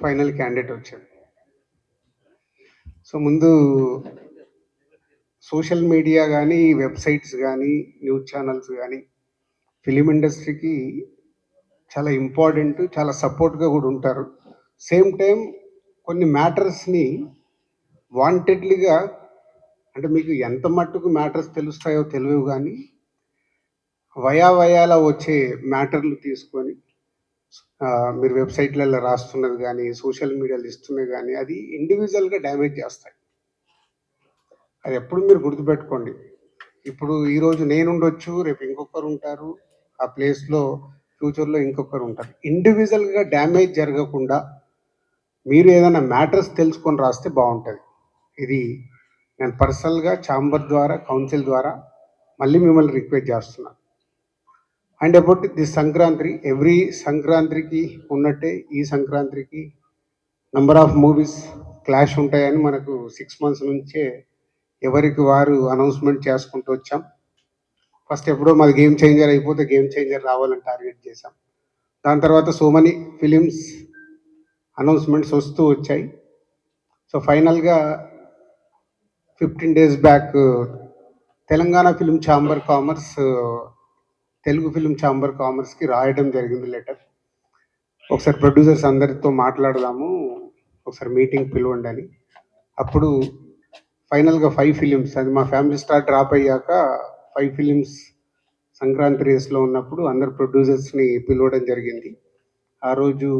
Final candidate వచ్చాడు. So ముందు social media కానీ, వెబ్సైట్స్ కానీ, న్యూస్ ఛానల్స్ కానీ ఫిలిం ఇండస్ట్రీకి చాలా ఇంపార్టెంట్, చాలా సపోర్ట్గా కూడా ఉంటారు. సేమ్ టైం కొన్ని మ్యాటర్స్ని వాంటెడ్లీగా, అంటే మీకు ఎంత మట్టుకు మ్యాటర్స్ తెలుస్తాయో తెలియవు కానీ వయాల వచ్చే మ్యాటర్లు తీసుకొని మీరు వెబ్సైట్లలో రాస్తున్నది కానీ, సోషల్ మీడియాలో ఇస్తున్నది కానీ అది ఇండివిజువల్గా డ్యామేజ్ చేస్తాయి. అది ఎప్పుడు మీరు గుర్తుపెట్టుకోండి. ఇప్పుడు ఈరోజు నేనుండొచ్చు, రేపు ఇంకొకరు ఉంటారు, ఆ ప్లేస్లో ఫ్యూచర్లో ఇంకొకరు ఉంటారు. ఇండివిజువల్గా డ్యామేజ్ జరగకుండా మీరు ఏదైనా మ్యాటర్స్ తెలుసుకొని రాస్తే బాగుంటుంది. ఇది నేను పర్సనల్గా ఛాంబర్ ద్వారా, కౌన్సిల్ ద్వారా మళ్ళీ మిమ్మల్ని రిక్వెస్ట్ చేస్తున్నాను. And about the Sankranti, every సంక్రాంతికి ఉన్నట్టే ఈ సంక్రాంతికి నంబర్ ఆఫ్ మూవీస్ క్లాష్ ఉంటాయని మనకు 6 months నుంచే ఎవరికి వారు అనౌన్స్మెంట్ చేసుకుంటూ వచ్చాం. ఫస్ట్ ఎప్పుడో మాది గేమ్ చేంజర్ అయిపోతే గేమ్ చేంజర్ రావాలని టార్గెట్ చేశాం. దాని తర్వాత సో మెనీ ఫిలిమ్స్ అనౌన్స్మెంట్స్ వస్తూ వచ్చాయి. సో ఫైనల్గా 15 days back Telangana film chamber commerce Telugu film chamber కామర్స్కి రాయడం జరిగింది లెటర్. ఒకసారి ప్రొడ్యూసర్స్ అందరితో మాట్లాడదాము, ఒకసారి మీటింగ్ పిలవండి అని. అప్పుడు ఫైనల్గా 5 ఫిలిమ్స్, అది మా ఫ్యామిలీ స్టార్ డ్రాప్ అయ్యాక 5 ఫిలిమ్స్ సంక్రాంతి రేస్లో ఉన్నప్పుడు అందరు ప్రొడ్యూసర్స్ని పిలవడం జరిగింది. ఆ రోజు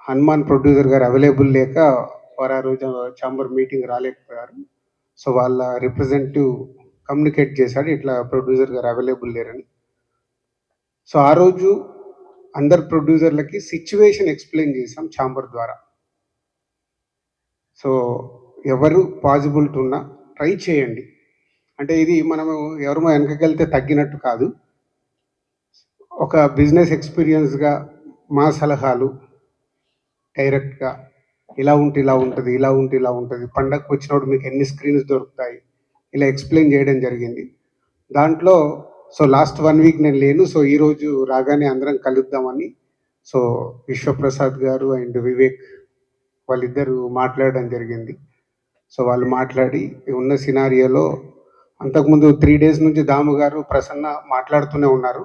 హనుమాన్ ప్రొడ్యూసర్ గారు అవైలబుల్ లేక వారు ఆ రోజు ఛాంబర్ మీటింగ్ రాలేకపోయారు. సో వాళ్ళ రిప్రజెంటేటివ్ కమ్యూనికేట్ చేశాడు, ఇట్లా ప్రొడ్యూసర్ గారు అవైలబుల్ లేరని. సో ఆ రోజు అందరు ప్రొడ్యూసర్లకి సిచ్యువేషన్ ఎక్స్ప్లెయిన్ చేశాం ఛాంబర్ ద్వారా. సో ఎవరు పాజిబిలిటీ ఉన్నా ట్రై చేయండి. అంటే ఇది మనము ఎవరమో వెనకకెళ్తే తగ్గినట్టు కాదు. ఒక బిజినెస్ ఎక్స్పీరియన్స్గా మా సలహాలు డైరెక్ట్గా ఇలా ఉంటే ఇలా ఉంటుంది, ఇలా ఉంటే ఇలా ఉంటుంది, పండగకు వచ్చినప్పుడు మీకు ఎన్ని స్క్రీన్స్ దొరుకుతాయి, ఇలా ఎక్స్ప్లెయిన్ చేయడం జరిగింది. దాంట్లో సో లాస్ట్ 1 week నేను లేను. సో ఈరోజు రాగానే అందరం కలుద్దామని సో విశ్వప్రసాద్ గారు అండ్ వివేక్ వాళ్ళిద్దరూ మాట్లాడడం జరిగింది. సో వాళ్ళు మాట్లాడి ఉన్న సినారియోలో అంతకుముందు 3 days నుంచి దాము గారు, ప్రసన్న మాట్లాడుతూనే ఉన్నారు.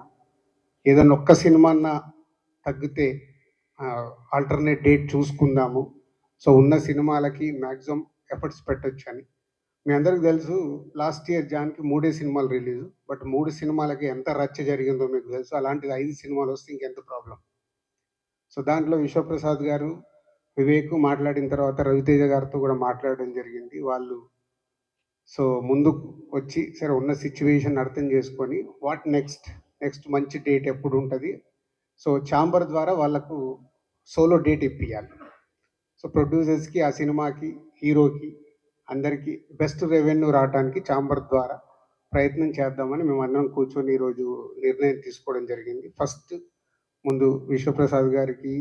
ఏదైనా ఒక్క సినిమా తగ్గితే ఆల్టర్నేట్ డేట్ చూసుకుందాము, సో ఉన్న సినిమాలకి మ్యాక్సిమం ఎఫర్ట్స్ పెట్టచ్చు అని. మీ అందరికి తెలుసు లాస్ట్ ఇయర్ జాన్కి 3 సినిమాలు రిలీజ్, బట్ 3 సినిమాలకి ఎంత రచ్చ జరిగిందో మీకు తెలుసు. అలాంటిది 5 సినిమాలు వస్తే ఇంకెంత ప్రాబ్లం. సో దాంట్లో విశ్వప్రసాద్ గారు, వివేక్ మాట్లాడిన తర్వాత రవితేజ గారితో కూడా మాట్లాడడం జరిగింది. వాళ్ళు సో ముందుకు వచ్చి సరే ఉన్న సిచ్యువేషన్ అర్థం చేసుకొని వాట్ నెక్స్ట్ మంచి డేట్ ఎప్పుడు ఉంటుంది, సో ఛాంబర్ ద్వారా వాళ్ళకు సోలో డేట్ ఇప్పియాలి. సో ప్రొడ్యూసర్స్కి, ఆ సినిమాకి, హీరోకి అందరికీ బెస్ట్ రెవెన్యూ రావడానికి ఛాంబర్ ద్వారా ప్రయత్నం చేద్దామని మేము అందరం కూర్చొని ఈరోజు నిర్ణయం తీసుకోవడం జరిగింది. ఫస్ట్ ముందు విశ్వప్రసాద్ గారికి,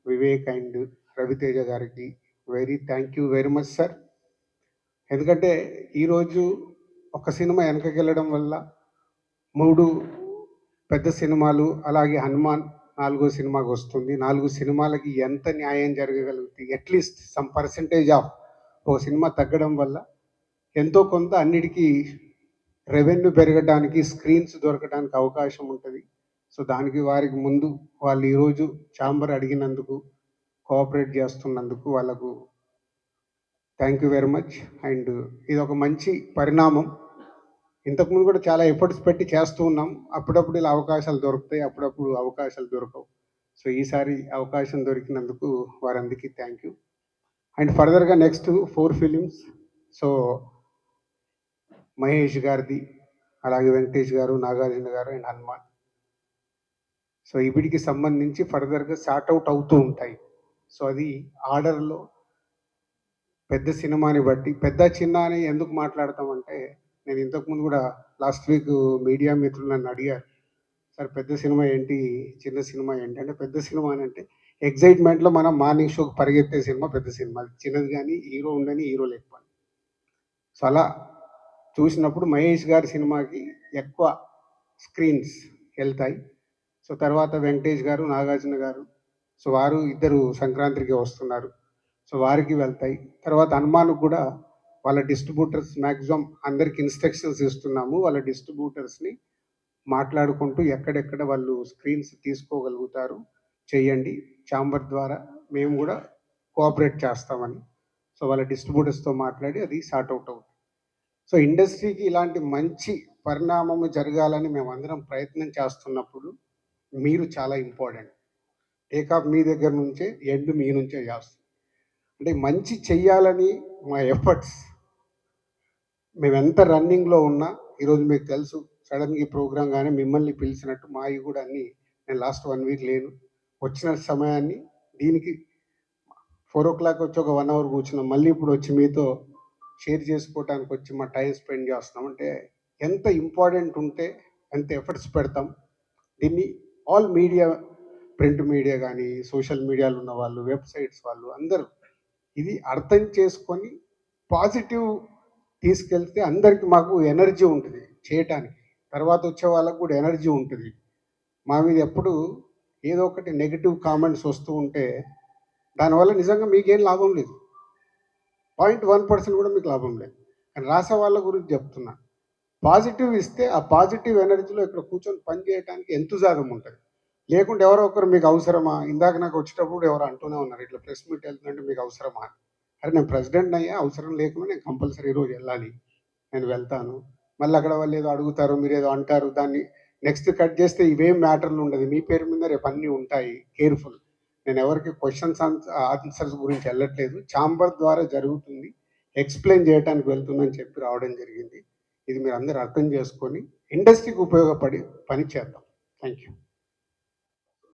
వివేక్ అండ్ రవితేజ గారికి thank you very much sir. ఎందుకంటే ఈరోజు ఒక సినిమా వెనకకెళ్ళడం వల్ల 3 పెద్ద సినిమాలు, అలాగే హనుమాన్ 4వ సినిమాకి వస్తుంది. 4 సినిమాలకి ఎంత న్యాయం జరగగలుగుతుంది? అట్లీస్ట్ సమ్ పర్సెంటేజ్ ఆఫ్ ఒక సినిమా తగ్గడం వల్ల ఎంతో కొంత అన్నిటికీ రెవెన్యూ పెరగడానికి, స్క్రీన్స్ దొరకడానికి అవకాశం ఉంటుంది. సో దానికి వారికి ముందు వాళ్ళు ఈరోజు ఛాంబర్ అడిగినందుకు, కోఆపరేట్ చేస్తున్నందుకు వాళ్ళకు thank you very much. And ఇది ఒక మంచి పరిణామం. ఇంతకుముందు కూడా చాలా ఎఫర్ట్స్ పెట్టి చేస్తూ ఉన్నాం. అప్పుడప్పుడు ఇలా అవకాశాలు దొరుకుతాయి, అప్పుడప్పుడు అవకాశాలు దొరకవు. సో ఈసారి అవకాశం దొరికినందుకు వారందరికీ థ్యాంక్ యూ. అండ్ ఫర్దర్గా నెక్స్ట్ 4 ఫిలిమ్స్, సో మహేష్ గారిది, అలాగే వెంకటేష్ గారు, నాగార్జున గారు అండ్ హనుమాన్. సో వీటికి సంబంధించి ఫర్దర్గా సార్ట్అవుట్ అవుతూ ఉంటాయి. సో అది ఆర్డర్లో పెద్ద సినిమాని బట్టి, పెద్ద చిన్న అని ఎందుకు మాట్లాడతామంటే, నేను ఇంతకుముందు కూడా లాస్ట్ వీక్ మీడియా మిత్రులు నన్ను అడిగారు, సార్ పెద్ద సినిమా ఏంటి, చిన్న సినిమా ఏంటి అంటే, పెద్ద సినిమా అని అంటే ఎగ్జైట్మెంట్లో మనం మార్నింగ్ షోకి పరిగెత్తే సినిమా పెద్ద సినిమా. చిన్నది కానీ హీరో ఉండని, హీరో లేకపోని. సో అలా చూసినప్పుడు మహేష్ గారి సినిమాకి ఎక్కువ స్క్రీన్స్ వెళ్తాయి. సో తర్వాత వెంకటేష్ గారు, నాగార్జున గారు, సో వారు ఇద్దరు సంక్రాంతికి వస్తున్నారు. సో వారికి వెళ్తాయి. తర్వాత హనుమాన్‌కి కూడా వాళ్ళ డిస్ట్రిబ్యూటర్స్ మాక్సిమం అందరికి ఇన్‌స్ట్రక్షన్స్ ఇస్తున్నాము. వాళ్ళ డిస్ట్రిబ్యూటర్స్‌ని మాట్లాడుకుంటూ ఎక్కడెక్కడ వాళ్ళు స్క్రీన్స్ తీసుకోగలుగుతారు చేయండి. ఛాంబర్ ద్వారా మేము కూడా కోఆపరేట్ చేస్తామని. సో వాళ్ళ డిస్ట్రిబ్యూటర్స్‌తో మాట్లాడి అది సార్ట్ ఔట్ అవుతుంది. సో ఇండస్ట్రీకి ఇలాంటి మంచి పరిణామము జరగాలని మేమందరం ప్రయత్నం చేస్తున్నప్పుడు మీరు చాలా ఇంపార్టెంట్. టేకాఫ్ మీ దగ్గర నుంచే, ఎండ్ మీ నుంచే చేస్తాం. అంటే మంచి చెయ్యాలని మా ఎఫర్ట్స్ మేమెంత రన్నింగ్‌లో ఉన్నా ఈరోజు మీకు తెలుసు సడన్‌గా ఈ ప్రోగ్రామ్ గాని మిమ్మల్ని పిలిచినట్టు మాయి కూడా అన్నీ నేను లాస్ట్ 1 వీక్ లేను. వచ్చిన సమయాన్ని దీనికి 4:00 వచ్చి ఒక 1 అవర్ కూర్చున్నాం. మళ్ళీ ఇప్పుడు వచ్చి మీతో షేర్ చేసుకోవటానికి వచ్చి మా టైం స్పెండ్ చేస్తున్నాం. అంటే ఎంత ఇంపార్టెంట్ ఉంటే ఎంత ఎఫర్ట్స్ పెడతాం. దీన్ని ఆల్ మీడియా, ప్రింట్ మీడియా కానీ, సోషల్ మీడియాలో ఉన్న వాళ్ళు, వెబ్‌సైట్స్ వాళ్ళు అందరూ ఇది అర్థం చేసుకొని పాజిటివ్ తీసుకెళ్తే అందరికి మాకు ఎనర్జీ ఉంటుంది చేయటానికి. తర్వాత వచ్చే వాళ్ళకి కూడా ఎనర్జీ ఉంటుంది. మా మీద ఎప్పుడు ఏదో ఒకటి నెగెటివ్ కామెంట్స్ వస్తూ ఉంటే దానివల్ల నిజంగా మీకేం లాభం లేదు. 0.1% కూడా మీకు లాభం లేదు. కానీ రాసే వాళ్ళ గురించి చెప్తున్నా. పాజిటివ్ ఇస్తే ఆ పాజిటివ్ ఎనర్జీలో ఇక్కడ కూర్చొని పని చేయడానికి ఎంతుజాదం ఉంటుంది. లేకుంటే ఎవరో ఒకరు మీకు అవసరమా? ఇందాక నాకు వచ్చేటప్పుడు ఎవరో అంటూనే ఉన్నారు. ఇట్లా ప్రెస్ మీట్ వెళ్తుందంటే మీకు అవసరమా అని. అరే నేను ప్రెసిడెంట్‌ని అయ్యా, అవసరం లేకుండా నేను కంపల్సరీ ఈరోజు వెళ్ళాలి. నేను వెళ్తాను. మళ్ళీ అక్కడ వాళ్ళు ఏదో అడుగుతారు, మీరేదో అంటారు. దాన్ని నెక్స్ట్ కట్ చేస్తే ఇవేం మ్యాటర్లు ఉండదు. మీ పేరు మీద రేపు అన్నీ ఉంటాయి. కేర్‌ఫుల్. నేను ఎవరికి క్వెషన్స్ ఆన్సర్స్ గురించి వెళ్ళట్లేదు. ఛాంబర్ ద్వారా జరుగుతుంది. ఎక్స్‌ప్లెయిన్ చేయడానికి వెళ్తుందని చెప్పి రావడం జరిగింది. ఇది మీరందరూ అర్థం చేసుకొని ఇండస్ట్రీకి ఉపయోగపడి పని చేద్దాం. Thank you.